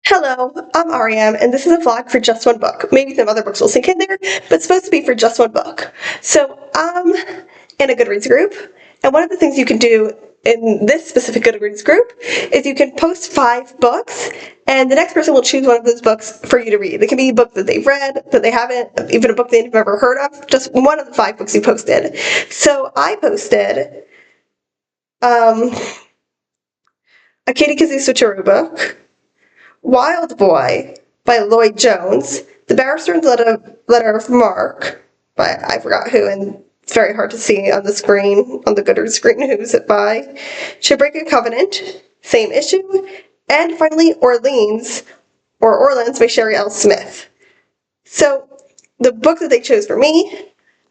Hello, I'm Ariam, and this is a vlog for just one book. Maybe some other books will sink in there, but it's supposed to be for just one book. So I'm in a Goodreads group, and one of the things you can do in this specific Goodreads group is you can post 5 books, and the next person will choose one of those books for you to read. It can be a book that they've read, that they haven't, even a book they've never heard of, just one of the 5 books you posted. So I posted um, a Katie Kazoo Switcheroo book, Wild Boy by Lloyd Jones, The Barrister's Letter of Mark by I forgot who, and it's very hard to see on the screen, on the Goodreads screen, who's it by, To Break a Covenant, same issue, and finally Orleans by Sherri L. Smith. So the book that they chose for me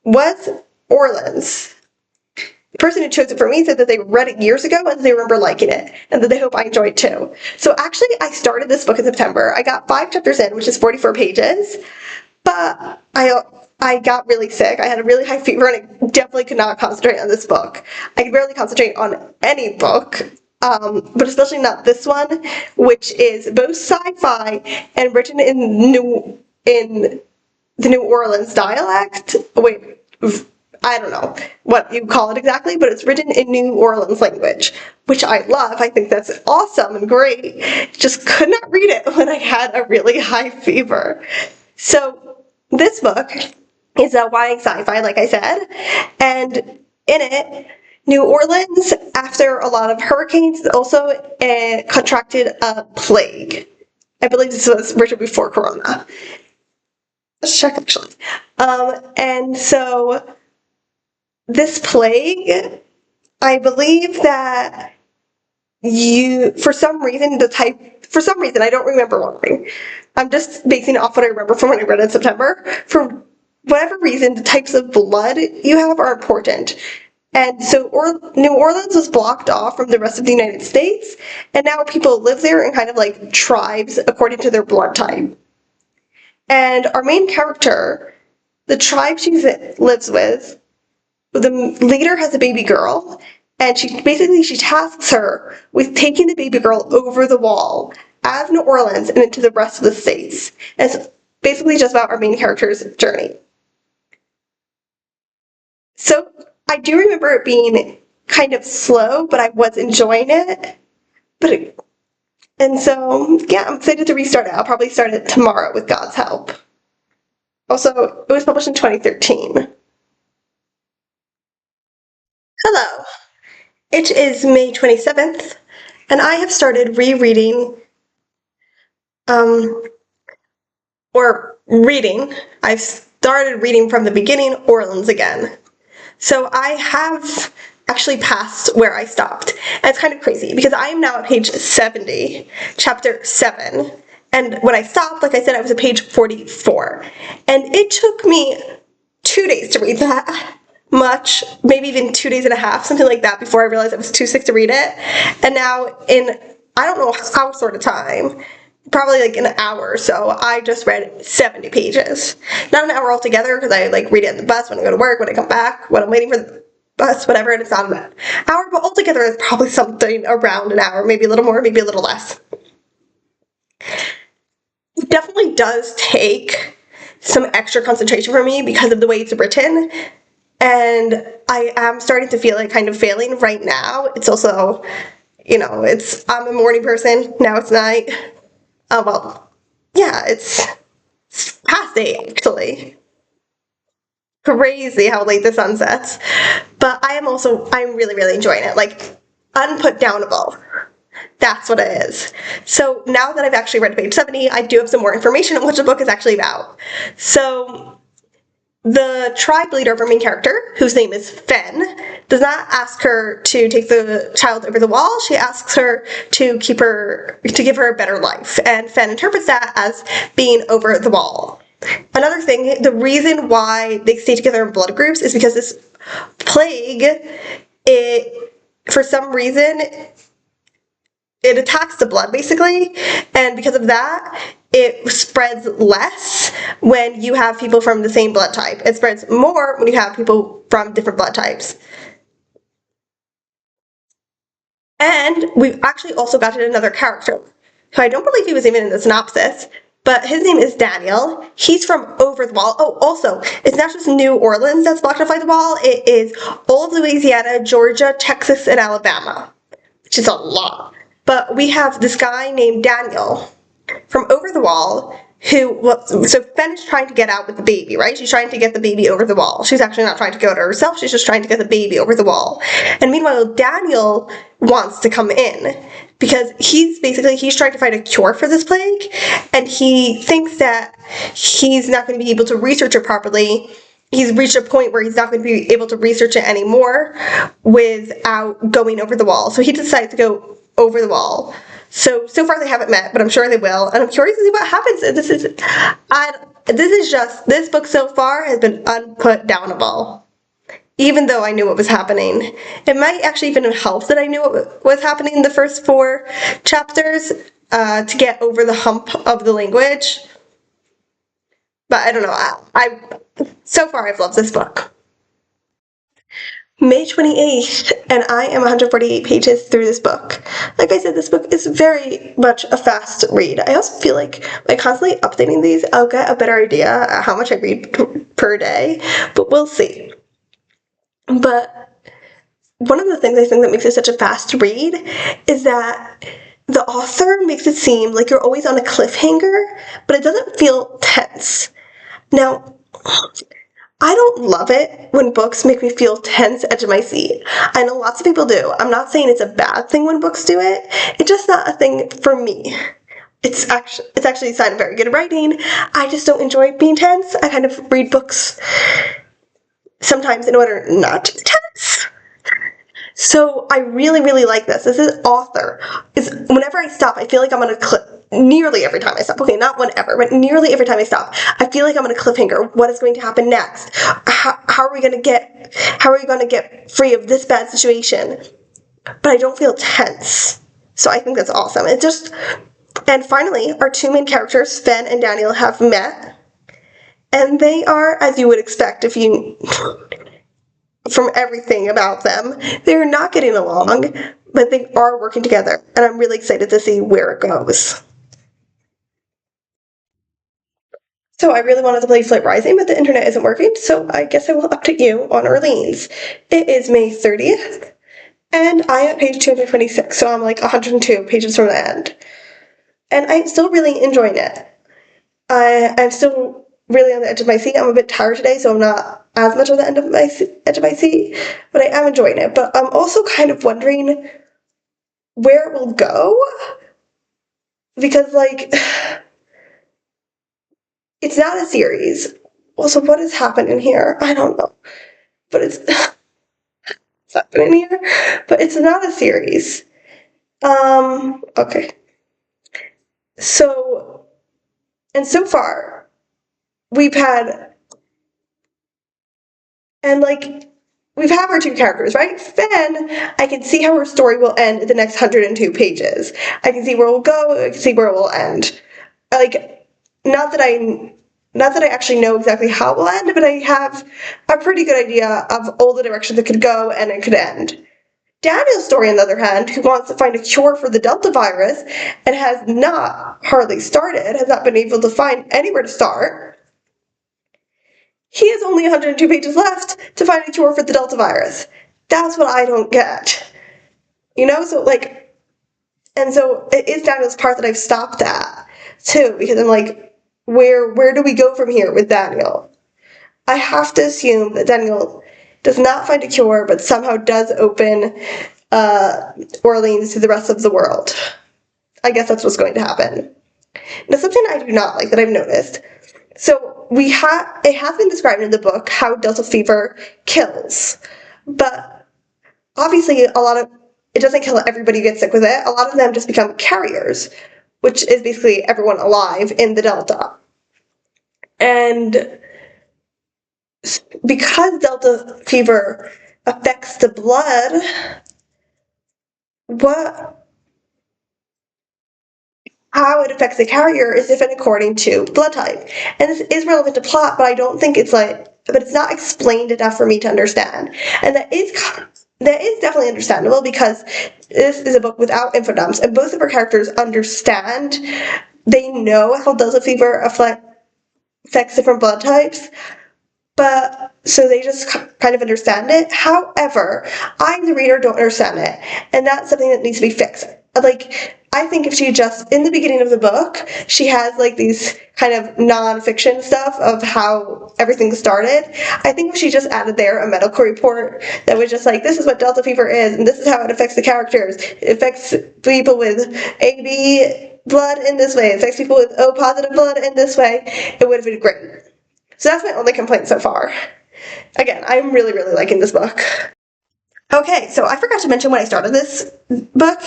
was Orleans. The person who chose it for me said that they read it years ago and that they remember liking it, and that they hope I enjoy it too. So actually, I started this book in September. I got 5 chapters in, which is 44 pages, but I got really sick. I had a really high fever, and I definitely could not concentrate on this book. I could barely concentrate on any book, but especially not this one, which is both sci-fi and written in the New Orleans dialect. Wait, I don't know what you call it exactly, but it's written in New Orleans language, which I love. I think that's awesome and great. Just could not read it when I had a really high fever. So this book is a YA sci-fi, like I said, and in it, New Orleans, after a lot of hurricanes, also contracted a plague. I believe this was written before Corona. Let's check, actually. And so this plague, I believe that for some reason, I don't remember why. I'm just basing it off what I remember from when I read it in September. For whatever reason, the types of blood you have are important. And so New Orleans was blocked off from the rest of the United States, and now people live there in kind of like tribes according to their blood type. And our main character, the tribe she lives with, the leader has a baby girl, and she tasks her with taking the baby girl over the wall out of New Orleans and into the rest of the states. And it's basically just about our main character's journey. So I do remember it being kind of slow, but I was enjoying it. And so, yeah, I'm excited to restart it. I'll probably start it tomorrow with God's help. Also, it was published in 2013. Hello. It is May 27th, and I have started rereading, um, or reading. I've started reading from the beginning, Orleans again. So I have actually passed where I stopped. And it's kind of crazy because I am now at page 70, chapter 7. And when I stopped, like I said, I was at page 44. And it took me 2 days to read that much, maybe even 2 days and a half, something like that, before I realized I was too sick to read it. And now in, I don't know how sort of time, probably like an hour or so, I just read 70 pages. Not an hour altogether, because I like read it in the bus when I go to work, when I come back, when I'm waiting for the bus, whatever, and it's not an hour, but altogether it's probably something around an hour, maybe a little more, maybe a little less. It definitely does take some extra concentration for me because of the way it's written, and I am starting to feel it kind of failing right now. It's also, I'm a morning person, now it's night. Oh, well, yeah, it's past 8, actually. Crazy how late the sun sets. But I'm really, really enjoying it. Like, unputdownable. That's what it is. So now that I've actually read page 70, I do have some more information on what the book is actually about. So the tribe leader of our main character, whose name is Fen, does not ask her to take the child over the wall. She asks her to give her a better life. And Fen interprets that as being over the wall. Another thing, the reason why they stay together in blood groups is because this plague, for some reason, it attacks the blood, basically, and because of that, it spreads less when you have people from the same blood type. It spreads more when you have people from different blood types. And we've actually also gotten another character. who I don't believe he was even in the synopsis, but his name is Daniel. He's from over the wall. Oh, also, it's not just New Orleans that's blocked off by the wall. It is all of Louisiana, Georgia, Texas, and Alabama, which is a lot. But we have this guy named Daniel from over the wall who, well, so Fen is trying to get out with the baby, right? She's trying to get the baby over the wall. She's actually not trying to go to herself. She's just trying to get the baby over the wall. And meanwhile, Daniel wants to come in because he's trying to find a cure for this plague, and he thinks that he's not going to be able to research it properly. He's reached a point where he's not going to be able to research it anymore without going over the wall. So he decides to go over the wall. So far they haven't met, but I'm sure they will, and I'm curious to see what happens. This book so far has been unputdownable. Even though I knew what was happening. It might actually even help that I knew what was happening in the first 4 chapters to get over the hump of the language. But I don't know. So far I've loved this book. May 28th, and I am 148 pages through this book. Like I said, this book is very much a fast read. I also feel like by constantly updating these, I'll get a better idea of how much I read per day, but we'll see. But one of the things I think that makes it such a fast read is that the author makes it seem like you're always on a cliffhanger, but it doesn't feel tense. Now, I don't love it when books make me feel tense, edge of my seat. I know lots of people do. I'm not saying it's a bad thing when books do it. It's just not a thing for me. It's actually a sign of very good writing. I just don't enjoy being tense. I kind of read books sometimes in order not to be tense. So I really, really like this. This is author. Whenever I stop, I feel like I'm on a cliff. Nearly every time I stop. Okay, not whenever, but nearly every time I stop, I feel like I'm on a cliffhanger. What is going to happen next? How are we going to get free of this bad situation? But I don't feel tense. So I think that's awesome. And finally, our 2 main characters, Fen and Daniel, have met. And they are, as you would expect from everything about them, they're not getting along, but they are working together. And I'm really excited to see where it goes. So I really wanted to play Flight Rising, but the internet isn't working, so I guess I will update you on Orleans. It is May 30th, and I am at page 226, so I'm like 102 pages from the end. And I'm still really enjoying it. I'm still really on the edge of my seat. I'm a bit tired today, so I'm not as much on the edge of my seat, but I am enjoying it. But I'm also kind of wondering where it will go, because, like, it's not a series. Also, what is happening here? I don't know. But it's happening here. But it's not a series. Okay. So far, we've had our 2 characters, right? Fen, I can see how her story will end in the next 102 pages. I can see where it will go, I can see where it will end. Not that I actually know exactly how it will end, but I have a pretty good idea of all the directions it could go and it could end. Daniel's story, on the other hand, who wants to find a cure for the Delta virus and has not been able to find anywhere to start. He has only 102 pages left to find a cure for the Delta virus. That's what I don't get. So it is Daniel's part that I've stopped at, too, because I'm like, where do we go from here with Daniel? I have to assume that Daniel does not find a cure, but somehow does open Orleans to the rest of the world. I guess that's what's going to happen. Now, something I do not like that I've noticed. So it has been described in the book how Delta fever kills, but obviously it doesn't kill everybody who gets sick with it. A lot of them just become carriers, which is basically everyone alive in the Delta. And because Delta fever affects the blood, how it affects the carrier is different according to blood type. And this is relevant to plot, but I don't think it's not explained enough for me to understand. And that is that is definitely understandable because this is a book without info dumps, and both of our characters understand. They know how Delta fever affects different blood types, but so they just kind of understand it. However, I, the reader, don't understand it, and that's something that needs to be fixed. Like, I think if she just, in the beginning of the book, she has like these kind of non-fiction stuff of how everything started. I think if she just added there a medical report that was just like, this is what Delta fever is, and this is how it affects the characters. It affects people with AB blood in this way. It affects people with O positive blood in this way. It would have been great. So that's my only complaint so far. Again, I'm really, really liking this book. Okay, so I forgot to mention when I started this book.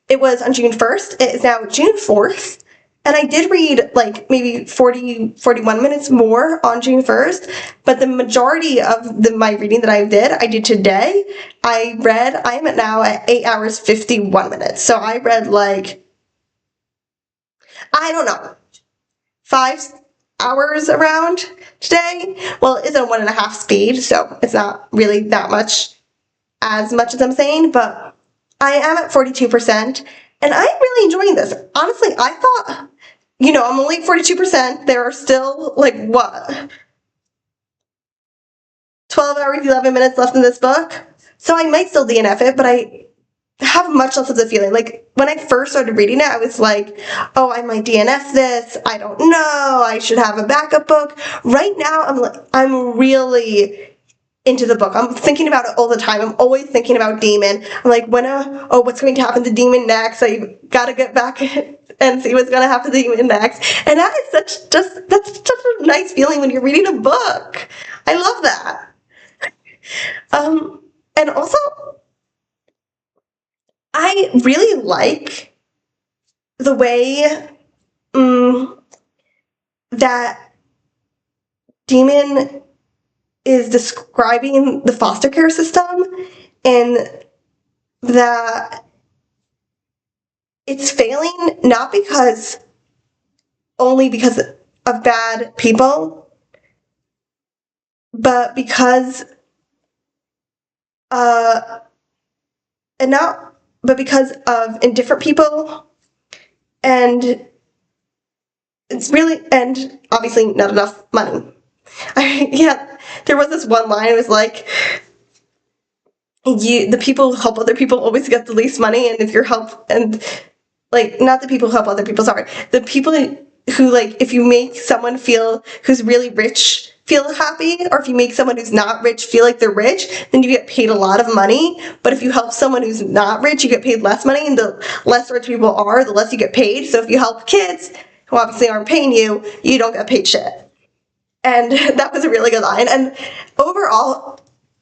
It was on June 1st. It is now June 4th. And I did read like maybe 41 minutes more on June 1st, but the majority of my reading that I did today. I am at now at 8 hours 51 minutes. So I read like, I don't know, 5 hours around today. Well, it is on 1.5 speed, so it's not really that much as I'm saying, but I am at 42%, and I'm really enjoying this. Honestly, I thought, I'm only 42%. There are still, like, what? 12 hours, 11 minutes left in this book. So I might still DNF it, but I have much less of the feeling. Like, when I first started reading it, I was like, oh, I might DNF this. I don't know. I should have a backup book. Right now, I'm really into the book. I'm thinking about it all the time. I'm always thinking about Demon. I'm like, what's going to happen to Demon next? I gotta get back and see what's gonna happen to Demon next. And that's such a nice feeling when you're reading a book. I love that. And also, I really like the way that Demon is describing the foster care system, and that it's failing not only because of bad people, but uh because of indifferent people, and and obviously not enough money. Yeah, there was this one line, it was like, the people who help other people always get the least money, and if you're not the people who help other people, sorry, the people who, like, if you make someone who's really rich feel happy, or if you make someone who's not rich feel like they're rich, then you get paid a lot of money. But if you help someone who's not rich, you get paid less money, and the less rich people are, the less you get paid. So if you help kids who obviously aren't paying you, you don't get paid shit. And that was a really good line. And overall,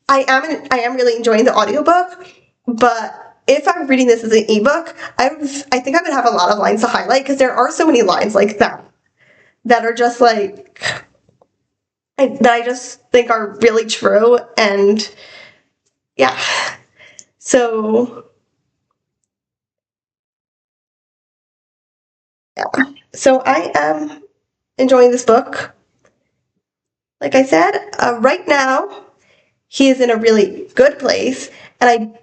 I am really enjoying the audiobook, but if I'm reading this as an ebook, I think I would have a lot of lines to highlight, because there are so many lines like that are just like, that I just think are really true. And yeah, so yeah, so I am enjoying this book. Like I said, right now he is in a really good place, and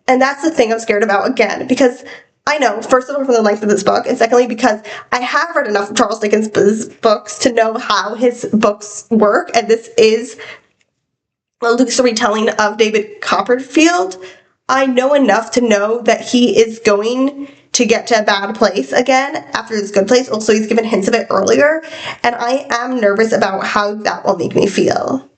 that's the thing I'm scared about, again, because I know, first of all, from the length of this book, and secondly, because I have read enough of Charles Dickens' books to know how his books work, and this is a loose retelling of David Copperfield. I know enough to know that he is going to get to a bad place again after this good place. Also, he's given hints of it earlier, and I am nervous about how that will make me feel.